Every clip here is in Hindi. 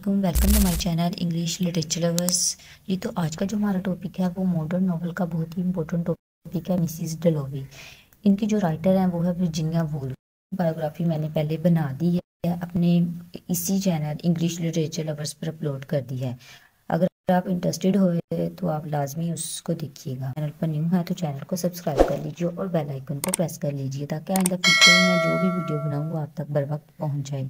वालेकुम, welcome to my channel English literature lovers. जी तो आज का जो हमारा टॉपिक है वो मॉडर्न नॉवल का बहुत ही इंपॉर्टेंट टॉपिक है, मिसेस डलोवी। इनकी जो राइटर हैं वो है वर्जीनिया वुल्फ। बायोग्राफी मैंने पहले बना दी है, अपने इसी चैनल इंग्लिश लिटरेचर लवर्स पर अपलोड कर दी है। अगर आप इंटरेस्टेड हो तो आप लाजमी उसको देखिएगा। चैनल पर न्यू है तो चैनल को सब्सक्राइब कर लीजिए और बेल आइकन को प्रेस कर लीजिए ताकि आइंदा फ्यूचर में जो भी वीडियो बनाऊँ वो आप तक बर वक्त पहुँच जाए।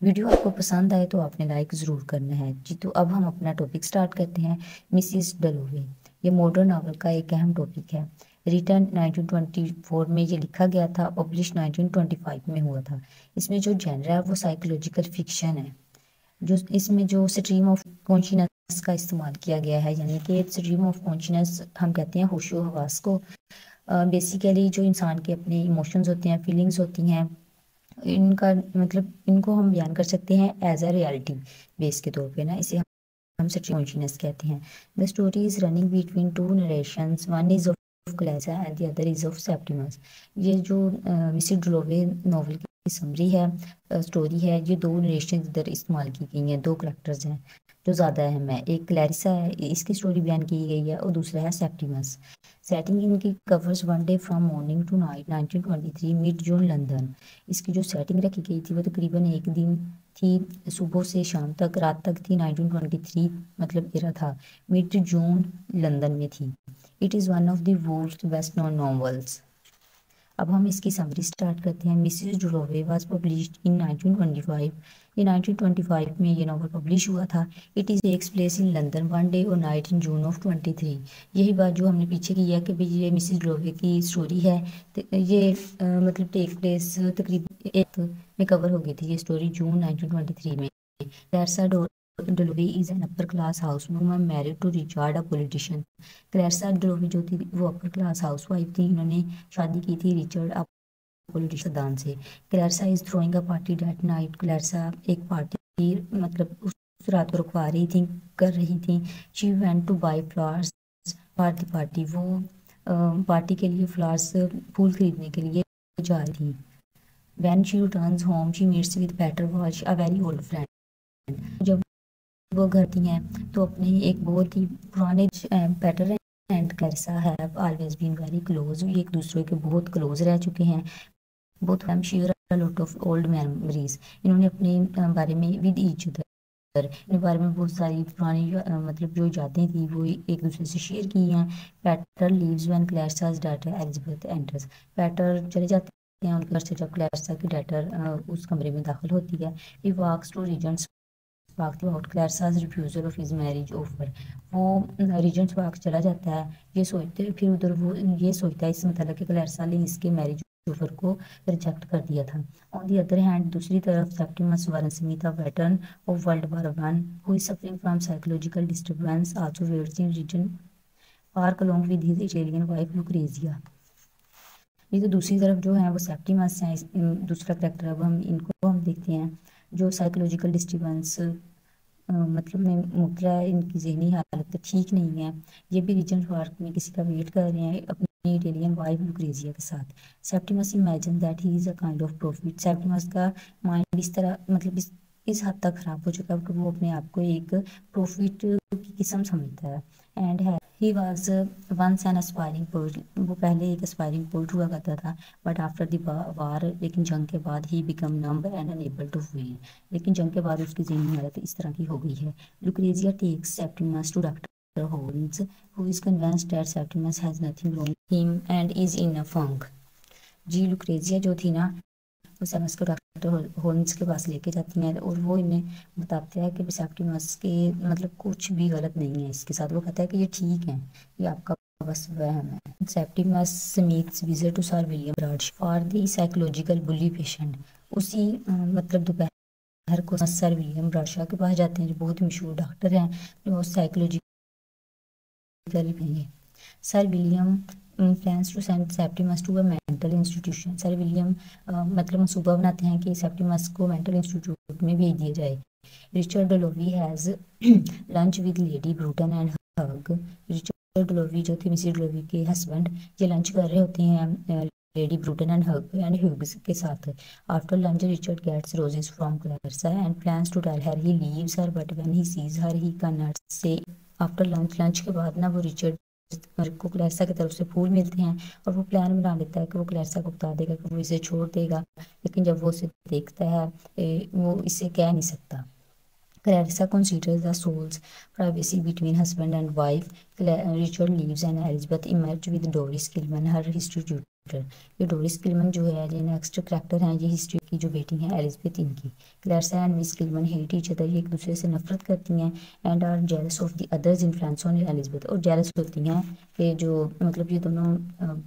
वीडियो आपको पसंद आए तो आपने लाइक ज़रूर करना है। जी तो अब हम अपना टॉपिक स्टार्ट करते हैं। मिसेस डलोवी ये मॉडर्न नॉवल का एक अहम टॉपिक है। रिटर्न 1924 में ये लिखा गया था, पब्लिश 1925 में हुआ था। इसमें जो जेनर है वो साइकोलॉजिकल फिक्शन है। जो इसमें जो स्ट्रीम ऑफ कॉन्शियसनेस का इस्तेमाल किया गया है, यानी कि स्ट्रीम ऑफ कॉन्शियसनेस हम कहते हैं होशो हवास को। बेसिकली जो इंसान के अपने इमोशंस होते हैं, फीलिंग्स होती हैं, इनका मतलब इनको हम बयान कर सकते हैं एज अ रियलिटी बेस के तौर पे ना। इसे हम स्ट्रीम कॉन्शियसनेस कहते हैं। The story is running between two narrations, one is of Clarissa and the other is of Septimus. ये जो मिसेस डलोवी नॉवल की समरी है, स्टोरी है, ये दो नरेशन इधर इस्तेमाल की गई हैं। दो करेक्टर्स हैं जो ज़्यादा अहम है। एक क्लैरिसा है, इसकी स्टोरी बयान की गई है, और दूसरा है सेप्टिमस। सेटिंग इनकी covers one day from morning to night 1923 mid June London. इसकी जो सेटिंग रखी गई थी वो तकरीबन एक दिन थी, सुबह से शाम तक, रात तक थी। 1923 मतलब एरा था, मिड जून लंदन में थी। It is one of the world's best known novels. अब हम इसकी समरी स्टार्ट करते हैं। Mrs Dalloway was published in 1925। ये 1925 में ये नावल पब्लिश हुआ था। It is takes place in London one day और नाइट इन जून ऑफ 23। यही बात जो हमने पीछे की है कि भाई ये मिसेस डलोवी की स्टोरी है। तो ये मतलब टेक प्लेस तकरीबन एक में कवर हो गई थी ये स्टोरी जून 1923 में। Clarissa Dalloway is an upper class house woman married to Richard, a politician. Clarissa Dalloway जो थी वो अपर क्लास हाउस वाइफ थी। इन्होंने शादी की थी रिचर्ड, अ पॉलिटिशियन दान से। Clarissa is throwing a party that night. Clarissa एक पार्टी मतलब उस रात को रुकवा रही थी, कर रही थी। She went to buy flowers for the party. वो पार्टी के लिए फ्लावर्स, फूल खरीदने के लिए जा रही थी। When she returns home, she meets with Peter Walsh, a very old friend. जब वो घर आती हैं तो अपने एक बहुत ही पुराने Peter and Clarissa have always been very close. ये एक दूसरे के बहुत क्लोज रह चुके हैं। Both of share a lot of old memories. इन्होंने अपने बारे में विद ईच अदर, इनके बारे में बहुत सारी पुरानी मतलब जो यादें थी वो एक दूसरे से शेयर की हैं। Peter leaves when Clarissa's daughter Elizabeth enters. Peter चले जाते हैं उनके घर से जब क्लैरिसा की डॉटर उस कमरे में दाखिल होती है। He walks to Regent's Park about Clarissa's refusal of his marriage offer. वो रीजेंट्स पार्क चला जाता है, ये सोचते फिर उधर वो ये सोचता है इस मतलब कि क्लैरिसा ने इसके मैरिज ऑफर को रिजेक्ट कर दिया था। ऑन दी अदर हैंड दूसरी तरफ Septimus Warren Smith, a veteran of world war one who is suffering from psychological disturbance, also waits in Regent park along with his Italian wife Lucrezia. ये तो दूसरी तरफ जो है वो सेप्टिमस है, दूसरा करेक्टर। अब हम इनको हम देखते हैं जो साइकोलॉजिकल डिस्टर्बेंस मतलब में मुबतला है, इनकी जहनी हालत ठीक नहीं है। ये भी रीजेंट पार्क में किसी का वेट कर रहे हैं अपनी इटालियन वाइफ लुक्रेजिया के साथ। Septimus imagine that he is a kind of profit. Septimus का माइंड इस तरह मतलब इस हद तक खराब हो चुका है कि वो अपने आप को एक प्रॉफिट की किस्म समझता है। एंड है he was once an aspiring poet. वो पहले एक एस्पायरिंग पोएट हुआ करता था, बट आफ्टर द वार, लेकिन जंग के बाद he become numb and unable to read. लेकिन जंग के बाद उसकी ज़हनी हालत इस तरह की हो गई है। Lucrezia takes Septimus to doctor Holmes who is convinced that Septimus has nothing wrong with him and is in a funk. जी लुक्रेजिया जो थी ना वो सेप्टिमस को डॉक्टर होल्म्स के पास लेके जाती हैं और वो इन्हें बताते हैं कि सेप्टिमस के मतलब कुछ भी गलत नहीं है इसके साथ। वो कहता है कि ये ठीक है, ये आपका बस वहम है। Septimus meets visit to sir William Brad for the psychological bully patient. उसी मतलब दोपहर को सर विलियम ब्राडशॉ के पास जाते हैं जो बहुत मशहूर डॉक्टर हैं, जो साइकोलॉजिकल हैं। Sir William plans to send Septimus to a mental institution. Sir William मतलब मंसूबा बनाते हैं कि सेप्टिमस को मेंटल इंस्टीट्यूट में भेज दिया जाए। Richard Dalloway has lunch with Lady Bruton and Hugh. Richard Dalloway जो थे मिसेस डलोवी के हस्बैंड, ये लंच कर रहे होते हैं लेडी ब्रूटन एंड ह्यूग्स के साथ। After lunch Richard gets roses from Clarissa and plans to tell her he leaves her but when he sees her he can not say. After lunch के बाद ना वो रिचर्ड को क्लैरसा की तरफ से फूल मिलते हैं और वो प्लान बना लेता है कि वो क्लैरसा को बता देगा कि वो इसे छोड़ देगा, लेकिन जब वो उसे देखता है वो इसे कह नहीं सकता। Clarissa considers the soul's privacy between husband and wife. Richard leaves and Elizabeth emerge with Doris Kilman, her history tutor. ये डोरिस किलमन जो है ये नेक्स्ट करेक्टर हैं, ये हिस्ट्री की जो बेटी हैं एलिजबेथ इनकी। Clarissa and Miss Kilman hate each other, ये एक दूसरे से नफरत करती हैं and are jealous of the others influence on Elizabeth, और जेलस होती हैं कि जो मतलब ये दोनों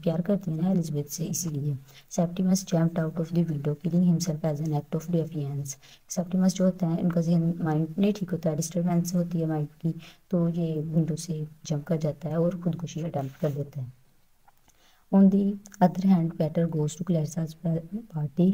प्यार करती हैं ना एलिजबेथ से, इसीलिए। Septimus jumped out of the window killing himself as an act of defiance. Septimus जो होता है इनका जहन माइंड नहीं ठीक होता है, डिस्टर्बेंस होती है माइंड की, तो ये विंडो से जंप कर जाता है और खुदकुशी अटेम्प्ट कर देता है। On the other hand Peter goes to Clarissa's party,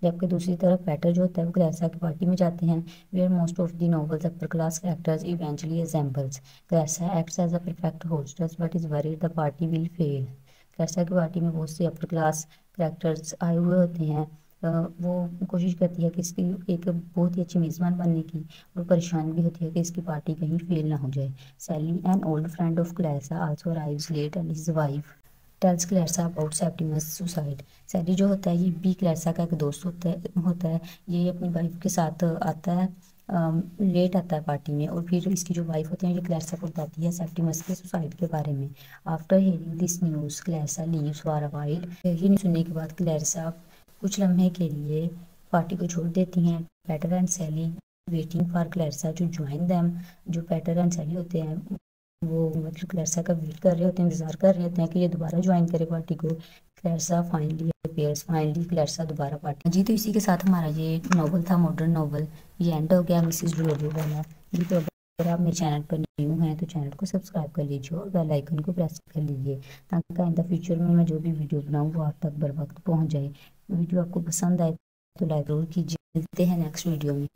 जबकि दूसरी तरफ पैटर जो होता है वो क्लैरसा की पार्टी में जाते हैं। Where most of the novel's upper class characters eventually assembles. Clarissa acts as a perfect hostess but is worried the party will fail. Clarissa की पार्टी में बहुत से अपर क्लास कैरेक्टर्स आए हुए होते हैं। वो कोशिश करती है कि इसकी एक बहुत ही अच्छी मेज़बान बनने की, और परेशान भी होती है कि इसकी पार्टी कहीं फेल ना हो जाए। Sally an old friend of Clarissa also arrives late and his wife tells Clarissa about Septimus suicide. Sally जो होता है ये भी क्लैरसा का एक दोस्त होता है। ये अपनी वाइफ के साथ आता है, लेट आता है पार्टी में, और फिर इसकी जो वाइफ होती है ये क्लैरसा को बताती है सेप्टिमस के सुसाइड के बारे में। After hearing this news Clarissa leaves for a while. ये न्यूज़ सुनने के बाद क्लैरसा कुछ लम्हे के लिए पार्टी को छोड़ देती हैं। Peter and Sally waiting for Clarissa to join them. जो पैटर एंड सैली होते हैं वो मतलब क्लैरसा का वेट कर रहे होते हैं, इंतजार कर रहे होते हैं कि ये दोबारा ज्वाइन करे पार्टी को। क्लैरसा फाइनली अपीयर्स, फाइनली क्लैरसा दोबारा पार्टी जी। तो इसी के साथ हमारा ये नॉवल था, मॉडर्न नॉवल, ये एंड हो गया मिसेस डुलोरिया वाला। जी तो अगर आप मेरे चैनल पर न्यू हैं तो चैनल को सब्सक्राइब कर लीजिए और बेल आइकन को प्रेस कर लीजिए, ताकि इन द फ्यूचर में मैं जो भी वीडियो बनाऊँ वो आप तक बर वक्त पहुँच जाए। वीडियो आपको पसंद आए तो लाइक जरूर कीजिए। मिलते हैं नेक्स्ट वीडियो में।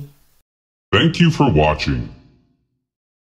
Thank you for watching.